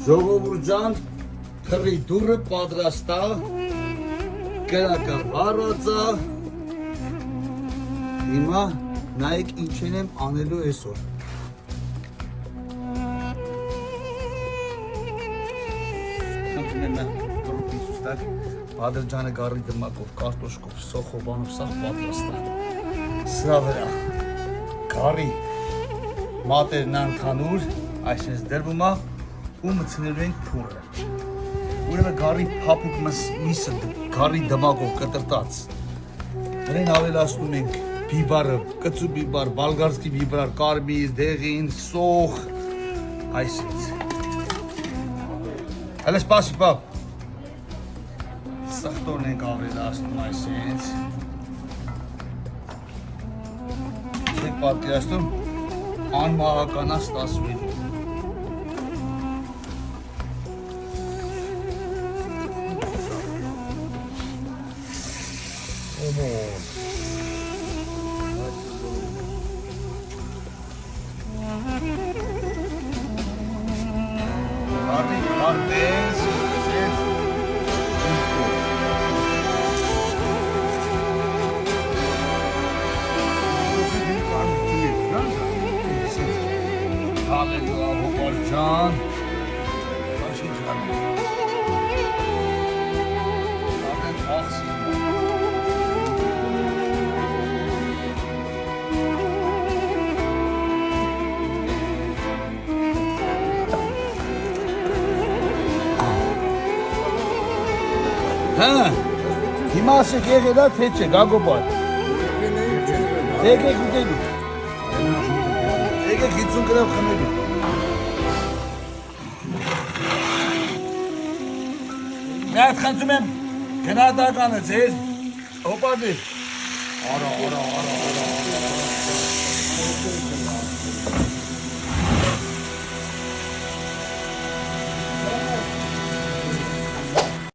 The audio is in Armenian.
Ժողովուրդ թռի դուրը պատրաստա, կրակը վառածա, հիմա նայեք ինչեն եմ անելու այսօր։ Ադրջանը գարի դմակով, կարտոշկով, սոխոբանով սաղ պատրաստա։ Սրա վրա գարի մատերն անքանուր, այսպես դրվում է ու մցնելու ենք փուրը։ Ուրեմն գարի փափուկ միսը գարի դմակով կտրտած։ Նրան ավելացնում ենք բիբարը, կծու բիբար, բալգարսկի բիբար, կարմիր, դեղին, սոխ, այսպես։ Հələ սպասի պապ։ Սխտորն ենք ավելացնում այսպես։ Չեք պատկերացնում անմահականա ստացվելու։ Հա, հիմա ասեք եղել է թե չէ, Գագոբար։ Եկեք ուտելու։ Եկեք 50 գրամ խմելու։ Մի հատ խնդրում եմ գնահատականը ձեր հոպարներ։ Արա։